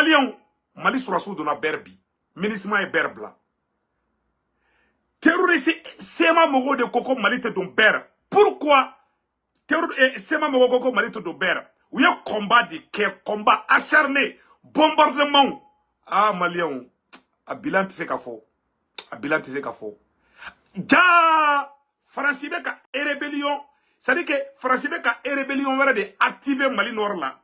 Maliens, Mali surasu donna berbi. Ministre est berbla. Terroriste, c'est ma mogo de Coco Mali te don ber. Pourquoi? C'est ma mogo Coco Mali te don ber. Où y a combat de guerre, combat acharné, bombardement. Ah, Maliens, a bilan tise ka fo. A bilan tise ka fo. Ja, France ka rébellion. C'est-à-dire que France ka rébellion wera de activer Mali Nord là.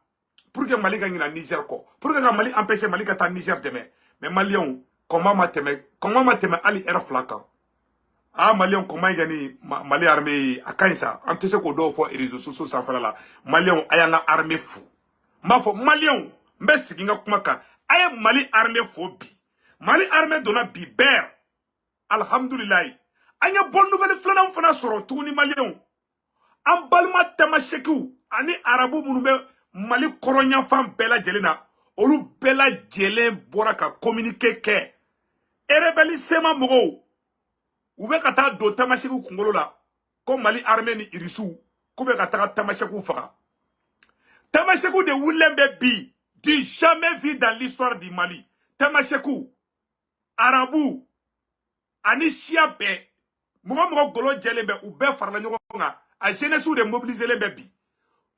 Pour que Mali gagne la Niger ko. Pour que Mali empêche Mali ka ta Niger demain. Mais Maliens, comment m'a teme Ali Air Flaka. Ah, Maliens, comment gagner Mali armée à Kainsa. En tout ce qu'on doit faire les réseaux sociaux sans faire là. Maliens, ayant armée fou. Ma fo Maliens, mais ce qui n'a pas qu'à. Ayant Mali armée fou bi. Mali armée donna bi ber. Alhamdulillah. Ayant bonne nouvelle flanam fana soro tout ni Maliens. En balma tamachekou. Ani arabu mounoube Mali koronya fam bela jelena. Olu bela jelen bora ka communiquer ke. Erebeli sema mogo. Oube kata do tamachekou kongolo la. Comme Mali armée ni irisu. Koube kata tamachekou fara. Tamachekou de Wulembe bi. Du jamais vu dans l'histoire du Mali. Tamachekou. Arabu. Ani siabe. Mogo golo jelembe oube farla nyokonga. A jeunesse ou de mobiliser les bébés.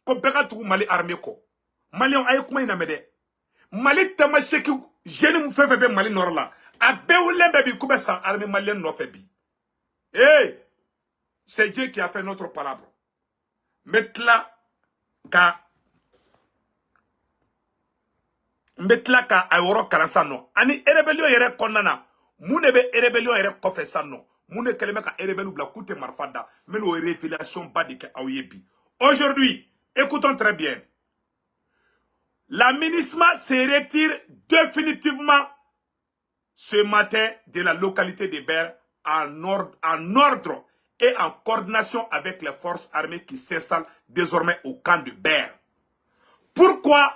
Ko beka tu Mali armée ko. Maliens aye kuma ina mede. Mali tamasheki jeune mu fefe be Mali Nord la. A be wulen bébé ko be sa armée malien no fe bi. Eh, c'est Dieu qui a fait notre palabre. Metla ka ayoro kalasano. Ani rébellion yere konnana. Mune be rébellion yere kofe sano. Mune keleme ka rébellion bla koute marfada. Mais nos révélations bas de ke aouyebi. Aujourd'hui, écoutons très bien. La MINISMA se retire définitivement ce matin de la localité de Ber en ordre et en coordination avec les forces armées qui s'installent désormais au camp de Ber. Pourquoi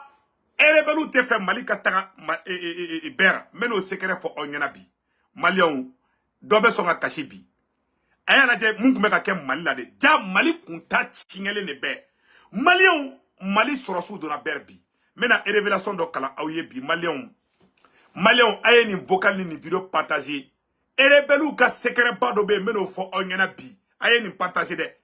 Erebelou te fait Mali Katara Ber, mais nos secrets font Onyenabi. Maliens, dobe songa kashibi. Aya na je mungu meka kem Mali la de. Ja Mali kunta chingele ne Ber. Maliens, Mali sorosu de la Berbi. Maintenant, révélation de Kala Aouyebi, Maliens, aye ni vocal ni vidéo partagé. Erebelou ka secret pas dobe meno fo onyana bi. Aye ni partagé de.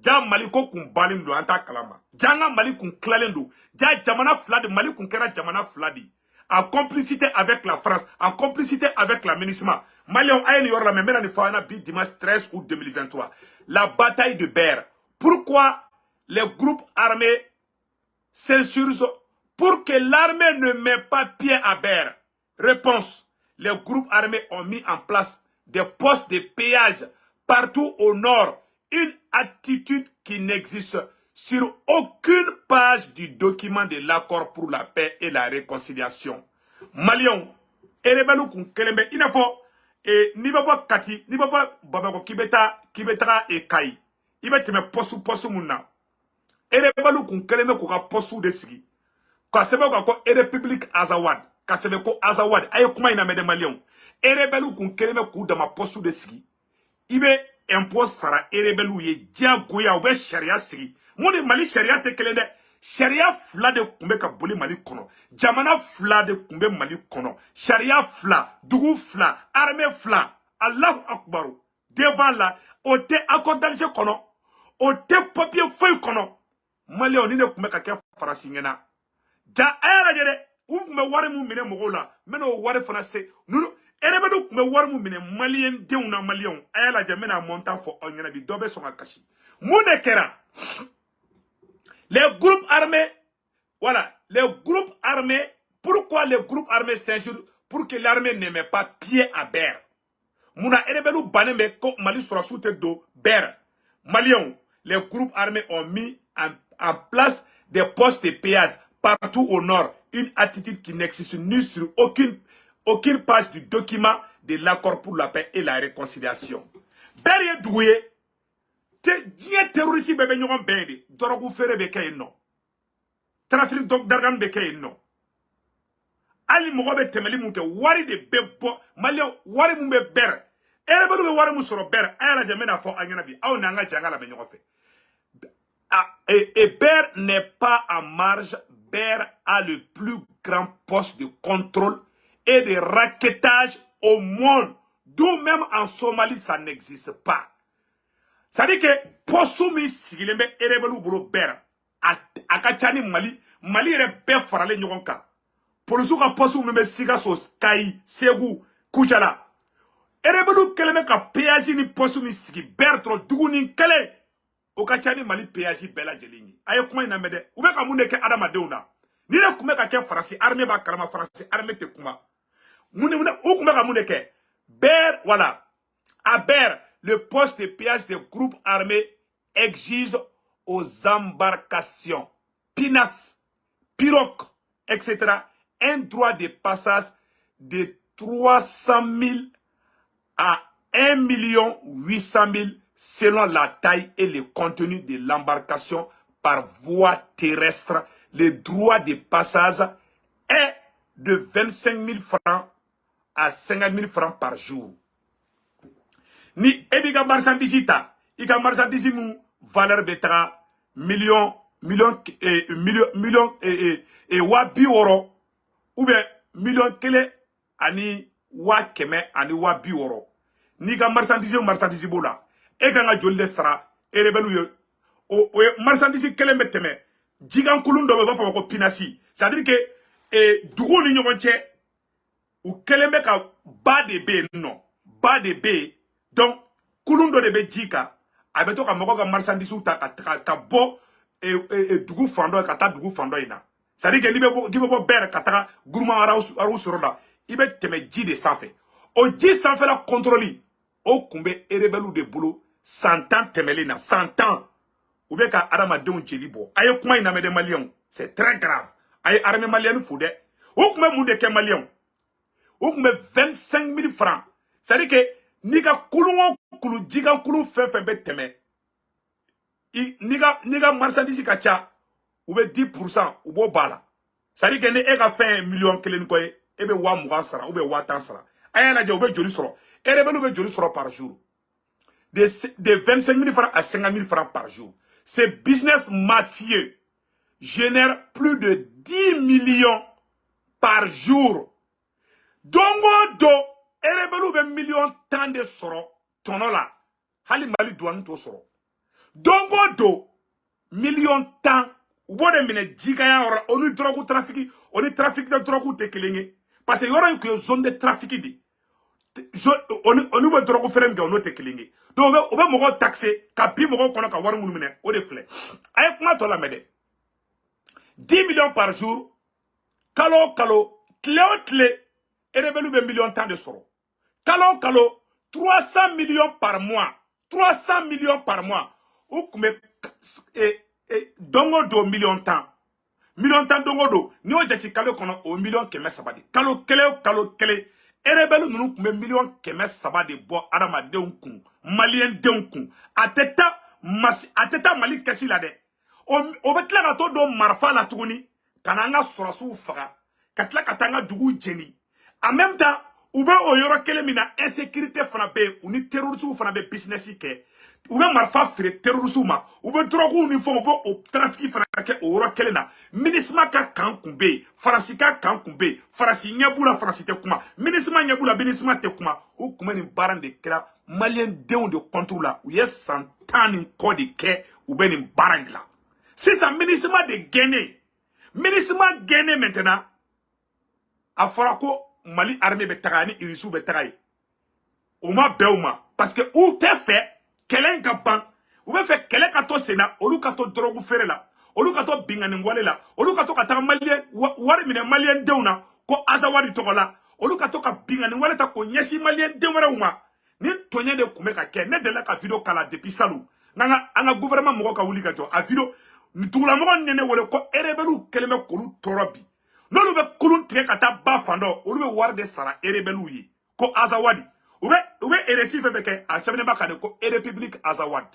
Ja Mali ko kun balim do anta kalama. Janga Mali kun klalendo. Ja jamana flade Mali kun kera jamana fladi. En complicité avec la France, en complicité avec la MINISMA. Maliens aye ni yor la maintenant ni faana bi dimanche 13 août 2023. La bataille de Ber. Pourquoi les groupes armés censurent pour que l'armée ne mette pas pied à Ber? Réponse. Les groupes armés ont mis en place des postes de péage partout au nord. Une attitude qui n'existe sur aucune page du document de l'accord pour la paix et la réconciliation. Maliens, Erebelou kun kelembe inafo et nibaba kati, nibaba babako kibeta e kai. Ibete me posu muna. Erebelou kun kelembe kuka posu de sigi. Kwa sebe ko République Azawad, ka sebe ko Azawad, aye kuma ina mede Maliens. Erebelou kun kelembe ku dama posu de sigi. Ibe impôt sara Erebelou ye diagoya oube sharia sigi. Moni Mali sharia te kelende. Sharia fla de kumbe ka boli Mali kono. Jamana fla de kumbe Mali kono. Sharia fla, dougou fla, armée fla. Allahu Akbaru. Devant la, ote accordalise kono. Ote papier feuille kono. Maliens ni ne kumbe ka ke farasingena. Ja ayara jere. Ou me ware mu mine mogola. Meno ware fana se. Nunu. Erebelou me ware mu mine Malien deuna Maliens. Ayala jamena montant fo onyana bi dobe songa kashi. Mune kera. Les groupes armés, voilà, les groupes armés, pourquoi les groupes armés s'injurent pour que l'armée ne mette pas pied à Ber? Mouna Erebelou baneme ko Mali sera sous do Ber. Maliens, les groupes armés ont mis en place des postes de péage partout au nord. Une attitude qui n'existe ni sur aucune page du document de l'accord pour la paix et la réconciliation. Ber doué. Dieu terroriste bébé nyon bende dorogu fere be kay no trafic dog dargan be kay no ali mo be temeli munke wari de bebbo Maliens wari mu be Ber Erebelou be wari mu soro Ber ayala jamena fo anyana bi aw nanga jangala be nyon fe et Ber n'est pas en marge. Ber a le plus grand poste de contrôle et de raquettage au monde. D'où même en Somalie, ça n'existe pas. Ça dit que Posumi Sigilembe Erebelu Bolo Ber a Kachani Mali, Mali est Ber Farale Nyoronka. Pour le souk Posumi me Siga so Sky, Segu, Kuchala. Erebelu Keleme ka péage ni Posumi Sigi Ber tro Duguni Kele. O Kachani Mali péage Bela Jelingi. Ayo kuma ina mede. Ube ka mune ke Adama Deuna. Ni ne kume ka ke Farasi, armée ba kalama Farasi, armée te kuma. Mune ou kume ka mune ke. Ber, voilà. À Ber, le poste de péage des groupes armés exige aux embarcations, pinas, pirogues, etc., un droit de passage de 300 000 à 1 800 000 selon la taille et le contenu de l'embarcation par voie terrestre. Le droit de passage est de 25 000 francs à 50 000 francs par jour. Ni ebiga marchandise ta, iga marchandise mu valeur betara million wa bi woro ou bien million kele ani wa keme ani wa bi woro. Ni ga marchandise bola e ga nga jolle sara e rebelu ye o marchandise kele meteme jigan kulun do be ba fa ko pinasi, c'est à dire que dugo ni nyonche ou kele me ka ba de be non ba de be. Donc, Kulundo de Bedjika, abeto ka moko ka marchandise ta ka bo dugu fando ka ta dugu fando ina. C'est-à-dire que libe bo ber ka ta gourmand aru soroda, ibe teme ji de sanfé. O ji sanfé la contrôle o kumbe erebelu de boulot 100 ans temelina 100 ans. Ou be ka adama de un jelibo. Aye kuma ina me de Maliens, c'est très grave. Aye armée malienne foude. O kuma mu de ke Maliens. O kumbe 25 000 francs. C'est-à-dire que Niga kulungo kulu jiga kulu fefe beteme. Niga marchandise kacha ube 10% ubo bala. Sari kene ega fait 1 million kelen koye ebe wa mugan sara ube wa tan sara. Ayana je ube joli soro. Erebelu ube joli soro par jour. De 25 000 francs à 50 000 francs par jour. Ce business mafieux génère plus de 10 millions par jour. Dongo do Erebelu be million tan de soro tono la hali mali douane to soro dongo do million tan ubo de mine jiga ya ora oni drogu trafic oni trafic de drogu te kelenye parce que yora ko zone de trafic di oni be drogu ferem ga no te kelenye donc obe mo taxé ka bi mo kono ka war ngulu mine o de flé ay kuma to la mede 10 millions par jour kalo clé Erebelu be million tan de soro Kalo, 300 millions par mois. 300 millions par mois. Ou kume dongo do million temps. Million temps dongo do. Ni o jati kalo kono o million keme sabadi. Kalo kele. Erebelu nunu kume million keme sabadi bo adama de unkun. Malien de unkun. Ateta mali kesi la de. O betla na to do marfa la tuguni. Kananga sorasu faga. Katla katanga dugu jeni. En même temps, Oube oyoro kele mina insécurité fana be ou ni terrorisme fana be business ke oube marfa fere terrorisme ma oube drogu ni fo obo o trafic fana ke oyoro kele na minisma ka kan kumbe farasi ka kan kumbe farasi nyabula farasi te kuma minisma nyabula minisma te kuma o kuma ni baran de kra malien deon de contrôle ou yes santani code ke oube ni baran la c'est ça minisma de gagner minisma gagner maintenant a fara ko Mali armée betagani irisu betagayi. Ouma beuma parce que ou te fait kelen gaban ou be fait kelen kato sena olu kato drogu fere la olu kato bingani ngwale la olu kato kata malien wari mine malien deuna ko azawadi togola olu kato ka bingani ngwale ta ko nyesi malien deura uma ni tonye de kumeka ke ne de la ka video kala depuis salu nga anga gouvernement moko ka wuli ka jo a video ntugula moko nene wole ko erebelu keleme kolu torobi Nolu be kulun tige kata ba fando olu be war de sara erebelu yi ko azawadi ube eresi fefeke a sebene ba kane ko République Azawad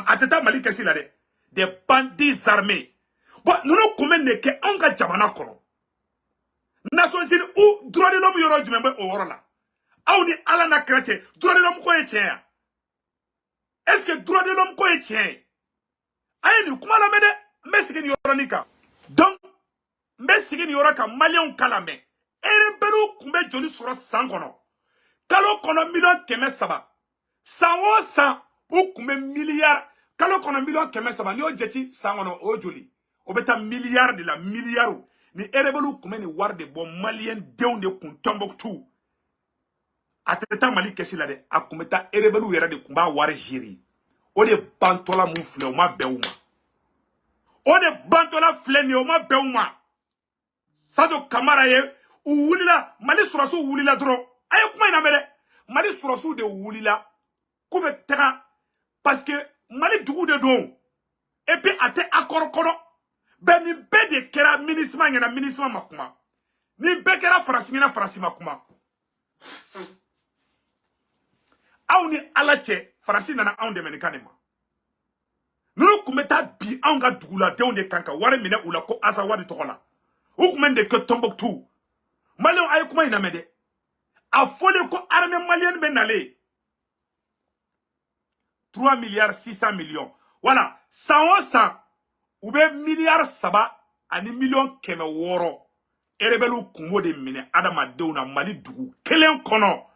ateta Mali kesi la de des bandits armés bon nous comment ne ke anga jamana kono Nations Unies ou droit de l'homme yoro jumembe o woro la aw ni ala na chrétien droit de l'homme ko e tien est-ce que droit de l'homme ko e tien ay ni kuma la mede mesiki ni yoro nika donc mbe sigi ni yɔrɔ ka maliyɛnw kala mɛ erebelu kun bɛ joli sɔrɔ san kɔnɔ kalo kɔnɔ $300,000 san o san u kun bɛ miliyari kalo kɔnɔ $300,000 n'i y'o jate san kɔnɔ o joli o bɛ taa miliyari de la miliyari ni erebelu kun bɛ ni wari de bɔ maliyɛn denw de kun Tombouctou a tɛ taa Mali kɛsi la dɛ a kun bɛ taa erebelu yɛrɛ de kun b'a wari gérer o de bantɔla mun filɛ o ma bɛn u ma o de bantɔla filɛ nin ye o ma bɛn u ma Sadio Kamara ye u wulila Mali sɔrɔsiw wulila dɔrɔn a ye kuma in lamɛn dɛ Mali sɔrɔsiw de wulila k'u bɛ taga parce que Mali dugu de don et puis a tɛ accord kɔnɔ bɛn nin bɛɛ de kɛra MINUSMA ɲɛna MINUSMA ma kuma nin bɛɛ kɛra Faransi ɲɛna Faransi ma kuma aw ni Ala cɛ Faransi nana anw dɛmɛ nin kan de ma ninnu kun bɛ taa bi anw ka duguladenw de kan ka wari minɛ u la ko Azawadi tɔgɔ la u kun bɛ nin de kɛ Tombouctou Maliyɛnw a ye kuma in lamɛn dɛ a fɔlen ko armée malienne bɛ nalen 3,600,000,000 voilà san o san u bɛ $3 ani $1,600,000 erebelu kun b'o de minɛ adamadenw na Mali dugu kelen kɔnɔ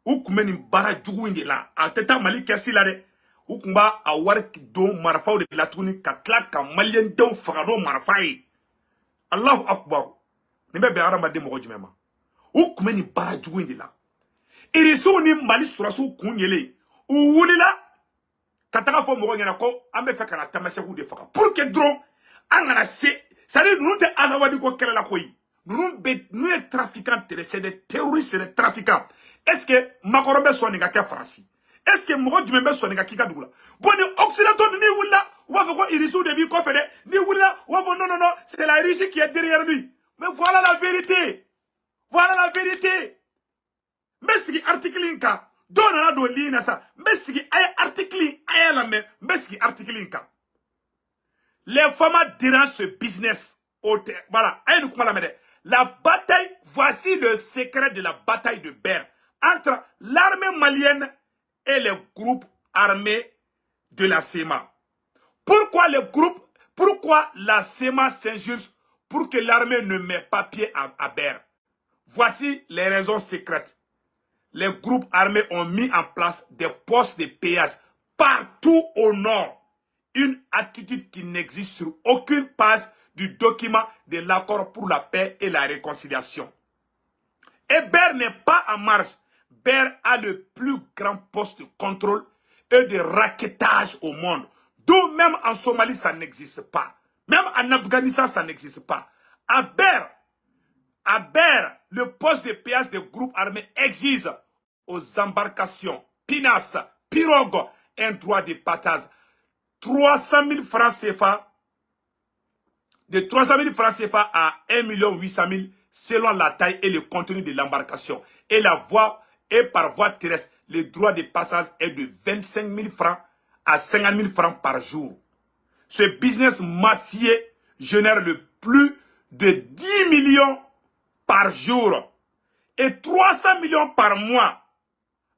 u kun bɛ nin baara jugu in de la a tɛ taa Mali kɛsi la dɛ u kun b'a a wari don marifaw de la tuguni ka tila ka maliyɛn denw faga n'o marifa ye Allahu akbar nin bɛ bɛn adamaden mɔgɔ jumɛn ma u kun bɛ nin baara jugu in de la irisiw ni Mali sɔrɔsiw kun yelen u wulila ka taga fɔ mɔgɔ ɲɛna ko an bɛ fɛ ka na tamasɛkiw de faga pour que dɔrɔn an kana se c'est à dire ninnu tɛ Azawadi ko kɛlɛ la koyi ninnu ye trafiquants c'est des terroristes c'est des trafiquants est-ce que Macron bɛ sɔn nin ka kɛ Faransi est-ce que mɔgɔ jumɛn bɛ sɔn nin ka k'i ka dugu la bon ni occidentaux ni wulila u b'a fɔ ko irisiw de b'i kɔfɛ dɛ ni wulila u b'a fɔ non c'est la Russie qui est derrière lui mais voilà la vérité n bɛ sigi article in kan dɔw nana don ligne na sa n bɛ sigi a ye article in a y'a lamɛn n bɛ sigi article in kan les femmes dérangent ce business voilà a ye nin kuma lamɛn dɛ la bataille voici le secret de la bataille de Berre entre l'armée malienne et les groupes armés de la CEMA. Pourquoi la CEMA s'injure pour que l'armée ne mette pas pied à Berre? Voici les raisons secrètes. Les groupes armés ont mis en place des postes de péage partout au nord. Une attitude qui n'existe sur aucune page du document de l'accord pour la paix et la réconciliation. Et Berre n'est pas en marche. Berre a le plus grand poste de contrôle et de raquettage au monde. D'où même en Somalie, ça n'existe pas. Même en Afghanistan, ça n'existe pas. À Berre, le poste de péage des groupes armés exige aux embarcations, pinasses, pirogues, un droit de partage. 300 000 francs CFA, de 300 000 francs CFA à 1,8 million selon la taille et le contenu de l'embarcation. Et par voie terrestre, le droit de passage est de 25 000 francs à 50 000 francs par jour. Ce business mafieux génère le plus de 10 millions par jour et 300 millions par mois.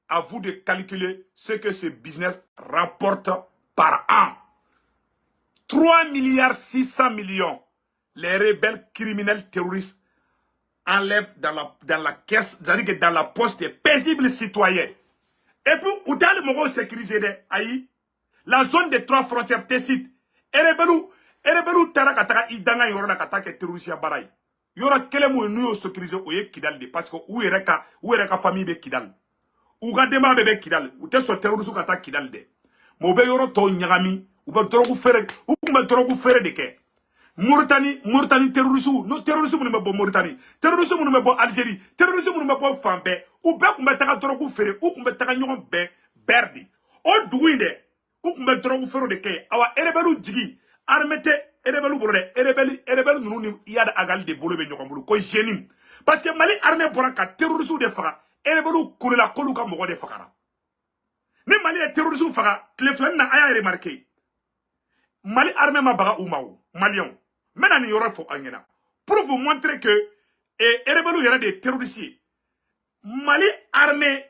À vous de calculer ce que ce business rapporte par an. 3,6 milliards. Les rebelles criminels terroristes enlèvent dans la caisse, c'est-à-dire que dans la poche des paisibles citoyens. Et puis, où dans le moment sécurisé, la zone des 3 frontières Tessit, Erebelu Tarakataka, Idanga, Yorona Kataka, terroriste Baraï. Yora Kelemu, nous sécurisé, Oye Kidal, parce que où est la famille de Kidal. Ou Gadema bébé Kidal, ou t'es sur terroriste Kata Kidal de. Mobe Yoro To Nyagami, ou ben Torogu Ferre, ou ben Torogu Ferre de Ke. Mauritanie terrorisme, no terrorisme ne me bon Mauritanie, terrorisme ne me bon Algérie, terrorisme ne me bon Fambé, ou ben qu'on mettra Torogu Ferre, ou qu'on mettra Nyon Berdi. O Douinde, ou qu'on mettra Torogu Ferre de Ke, awa Erebelu Djigi, armete Erebelu Boré, Erebelu Nounou, Yad Agal de Bolé Nyokamboulou, ko Jenim. Parce que Mali armée Boraka, terrorisme de Fara, Erebelu Koula Koluka Mogo de Fakara. Ne Mali est terrorisme Fara, Cleflan n'a aya remarqué. Mali armée ma baga Oumaou, Malion. Maintenant, il y aura pour vous montrer que Erebelu y a des terroristes. Mali armée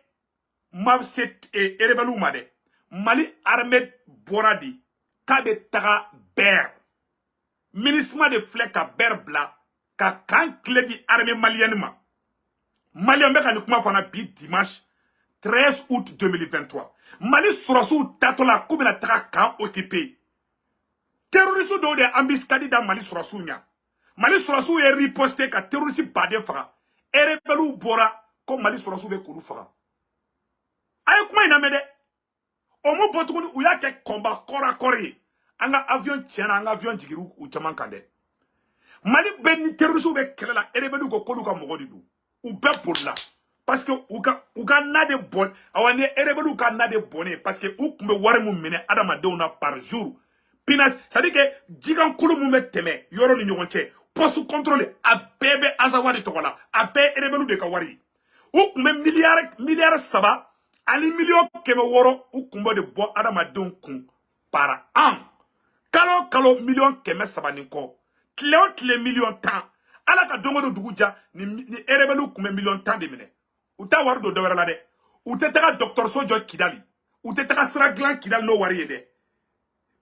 Erebelu Mali armée Boradi Kabe Taga Berre. ministre de flec à berbla, ka kan clé di armée malienne ma. Malien beka ni kuma fana bi dimanche 13 août 2023. Mali surasu tatola koubina taka kan occupé. Terroriste do de ambiskadi da Mali surasu nya. Mali surasu est riposté ka terroriste bade faga. Et rebelu bora comme Mali surasu be koulou faga. Aye kuma ina mede. Omo botouni ou ya ke combat kora kori. Anga avion tiena, anga avion jigiru ou chaman kande. Mali ben terroriste be kelela et rebelu go koulou ka mogodidu. Ou be pour là. Parce que ou ka nade bon. Awane et rebelu ka nade bonne. Parce que ou kumbe ware mou mene adama deuna par jour. Pinas, ça dit que Djigan Koulou Moumet Teme, Yoro ni Nyonche, poste contrôle, a bébé Azawadi Tokola, a bé Erebelu de Kawari. Ou même milliard saba, ali million keme woro, ou kumbo de bois Adama Donkun par an. Kalo million keme saba ninko. Tle million temps. Ala ka dongo do Dougouja, ni Erebelu kume million temps de mine. Ou ta wardo de Verlade. Ou te taka Dr. Sojo Kidali. Ou te taka Sraglan Kidal no wari ede.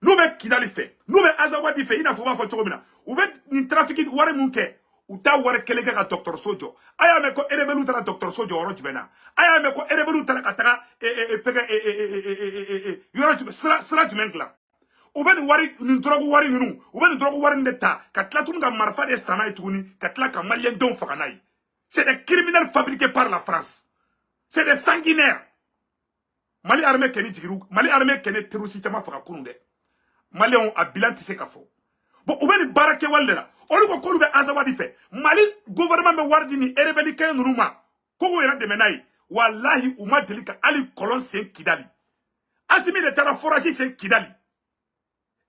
Nous be Kidali fait, nous be Azawadi fait, il n'a faut pas faire chogomina. Ou be ni trafic ware munke, ou ta ware kelege ka Dr. Sojo. Aya me ko erebelu tara Dr. Sojo oro jibena. Aya me ko erebelu tara kataka yoro jibena sra jimengla. Ou be ni wari ni drogu wari nunu, ou be ni drogu wari ndeta, katla tunu ka marfa de sana etuni, katla ka malien don fakanai. C'est des criminels fabriqués par la France. C'est des sanguinaires. Mali armée keni jigiru, Mali armée keni terroriste chama fakakunde. Maliens a bilan tissé kafo. Bon, ou bien barake walera. On ko ko be Azawadi fait. Mali gouvernement be wardini erebeli kay nuruma. Ko yera de menai. Wallahi uma delika ali kolon sen Kidali. Asimi de tara forasi sen Kidali.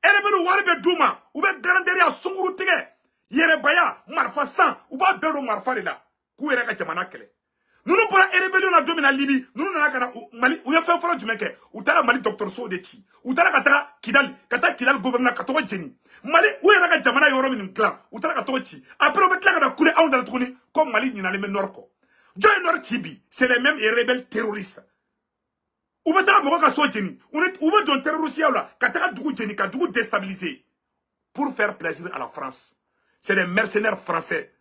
Erebelu warbe duma. Ou be garanderi a sunguru tige. Yere baya marfa san. Ou ba bedo marfa la. Ku yera ka jamana kele. Nous nous pour rébellion na domina Libye, nous nous n'avons Mali, ou y a fait fort du mec, ou t'as Mali docteur Sodechi, ou t'as la Kidal gouverneur Katoa Jenny. Mali, où est la Jamana Yorom in clan, ou t'as la Katochi. Après, on met la coulée à la tournée, comme Mali n'y n'a les mêmes Norco. Joy Nord Tibi, c'est les mêmes rebelles terroristes. Ou va t'as Moka Sojeni, ou va ton terroriste là, Katara Dougou Jenny, Kadougou déstabilisé, pour faire plaisir à la France. C'est des mercenaires français.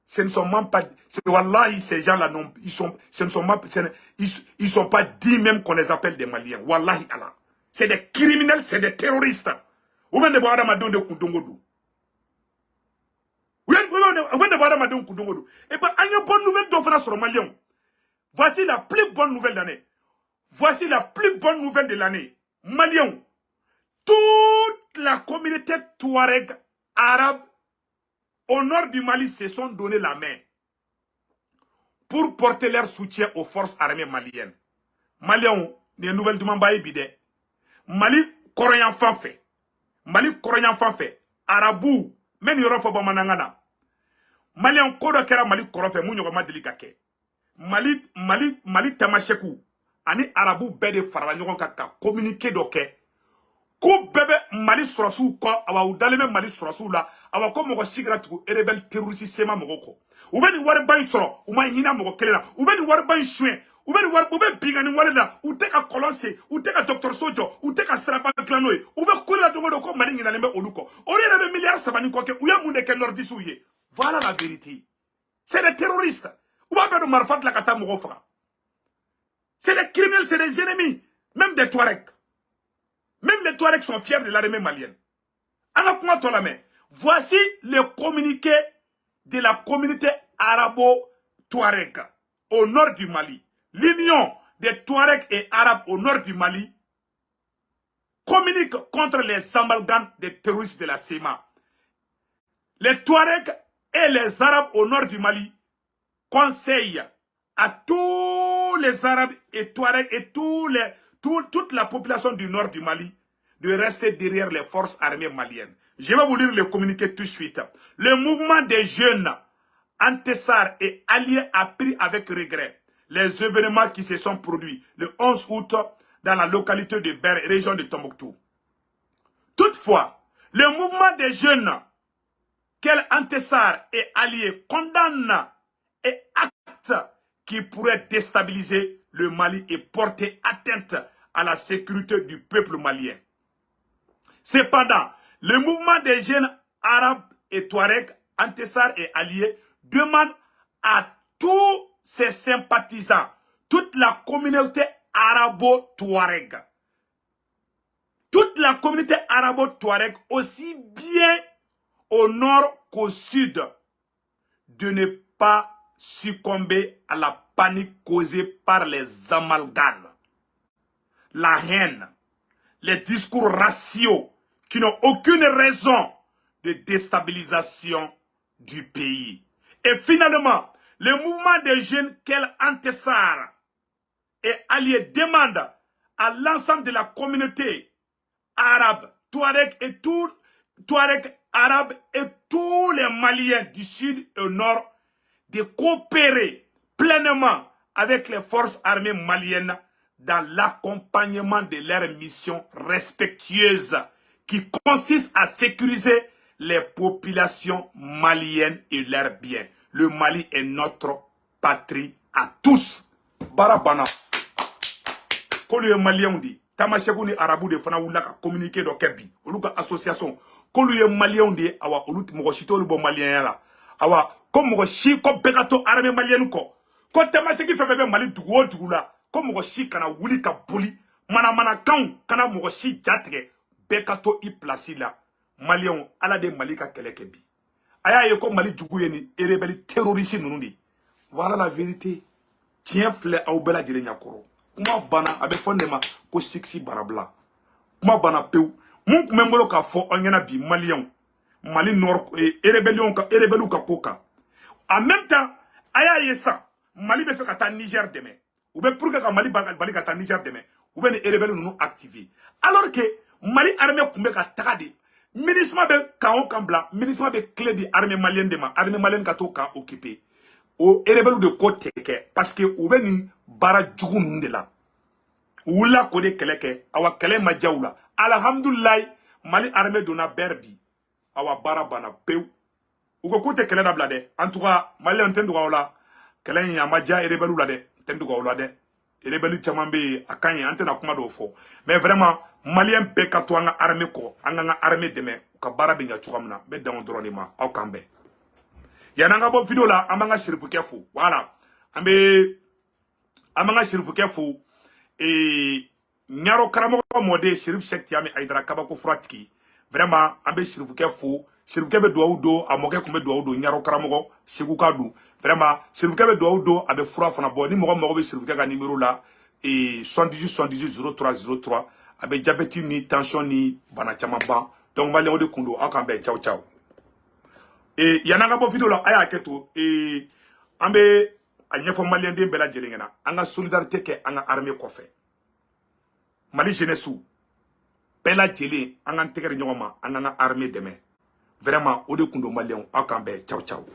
Ce ne sont même pas, wallahi, ces gens-là, ils sont pas dits même qu'on les appelle des Maliens. Wallahi Allah. C'est des criminels, c'est des terroristes. Ou bien de boire de Koudongodou. Ou bien de boire de Koudongodou. Et bien, il y a une bonne nouvelle d'offre sur le Malien. Voici la plus bonne nouvelle de l'année. Voici la plus bonne nouvelle de l'année. Malien. Toute la communauté touareg arabe au nord du Mali se sont donné la main pour porter leur soutien aux forces armées maliennes. Maliens, les nouvelles du Mambaye bide. Mali, Koroyan fanfait. Mali, Koroyan fanfait. Arabou, men yoro fobo manangana. Maliens, Kodo kera Mali Korofe, mounyo ma delikake. Mali Tamachekou. Ani Arabou bede faranyokon kaka, communiqué doke. Ko bébé Mali surasu ko awa udaleme Mali surasu la awa ko mogo sigira tugu erebel terroriste sema mogo ko ubeni war ban soro uma hina mogo kelela ubeni war ban chouin ubeni war ube bigani warela uteka kolonse uteka docteur Sojo uteka srapa klanoy ube kola dongo do ko Mali ngina lembe oluko ori rebe milliard sabani ko ke uya munde ke nordisu ye. Voilà la vérité. C'est des terroristes. Uba bedo marfat la kata mogo fra. C'est des criminels, c'est des ennemis, même des Touaregs. Même les Touaregs sont fiers de l'armée malienne. Voici le communiqué de la communauté arabo-touareg au nord du Mali. L'union des Touaregs et Arabes au nord du Mali communique contre les amalgames des terroristes de la CEMA. Les Touaregs et les Arabes au nord du Mali conseillent à tous les Arabes et Touaregs et toute la population du nord du Mali de rester derrière les forces armées maliennes. Je vais vous lire le communiqué tout de suite. Le mouvement des jeunes Antessar et alliés a pris avec regret les événements qui se sont produits le 11 août dans la localité de Ber, région de Tombouctou. Toutefois, le mouvement des jeunes qu'elle Antessar et alliés condamnent et acte qui pourrait déstabiliser le Mali et porter atteinte à la sécurité du peuple malien. Cependant, le mouvement des jeunes arabes et Touaregs, Antessar et alliés, demandent à tous ses sympathisants, toute la communauté arabo-touareg, toute la communauté arabo-touareg, aussi bien au nord qu'au sud, de ne pas succomber à la panique causée par les amalgames, la haine, les discours raciaux qui n'ont aucune raison de déstabilisation du pays. Et finalement, le mouvement des jeunes qu'elle Antessar et alliés demande à l'ensemble de la communauté arabe, Touareg et tout Touareg arabe et tous les Maliens du sud et au nord de coopérer pleinement avec les forces armées maliennes dans l'accompagnement de leurs missions respectueuses qui consiste à sécuriser les populations maliennes et leurs biens. Le Mali est notre patrie à tous. Barabana. Kolu ye malien di. Tamasheku ni arabu de fana wula ka communiquer do kebi. Olu ka association. Kolu ye malien di awa olu mogo shito olu bo malien la. Awa ko mogo shi ko bekato armée malienne ko. Ko Tamaseki fe bebe Mali dugu o dugu la. Ko mogo shi kana wuli ka boli. Mana kan kana mogo shi jatige. Bekato i place la. Malien ala de Mali ka kele kebi. Aya ye ko Mali dugu ye ni rebelle terroriste nunu di. Voilà la vérité. Tiens flé au bela jere nyakoro. Kuma bana abe fondema ko siksi barabla. Kuma bana peu. Mun kumembolo ka fo onyana bi Malien. Mali nord rebellion ka rebelu ka koka. En même temps, aya yesa Mali be fe ka ta Niger demain. Ou be pour que Mali bali ka ta Niger demain. Ou be ne rebelu nous activer. Alors que Mali armée kumbe ka takade. Ministre be kaon kambla, ministre be clé di armée malienne dema, armée malienne ka to ka occupé. O rebelu de côté parce que ou be ni bara djugu nde la. Oula kode keleke awa kele majawla. Alhamdulillah Mali armée dona berbi. Awa bara bana peu. Ugo kote kele da blade. En tout cas, Mali entendu wala. Kele nya maja rebelu la de. Entendu wala de. Rebelu chamambe akanye antena kuma do fo. Mais vraiment Malien beka to anga armée ko, anga armée deme ka bara binga chukamna be dans dronima au kambe. Yananga bo video la amanga shirifu kefu. Voilà. Amanga shirifu kefu et nyaro karamo mode shirif Cheikh Tiami Aidara kabako fratiki. Vraiment ambe shirifu kefu. Shirifu kebe douaudo amoke kumbe douaudo nyaro karamo shiguka du. Vraiment shirifu kebe douaudo abe fura fana bo ni mogo be shirifu kega numéro la et 78 03 avec diabète ni tension ni bana chamamba donc malien de kundo akambe ciao ciao et yananga bo video la aya keto et ambe anyefo malien de bela jelengena anga solidarité ke anga armée ko fait Mali jeunesse bela jele anga tegere nyoma anga armée demain vraiment o de kundo malien akambe ciao ciao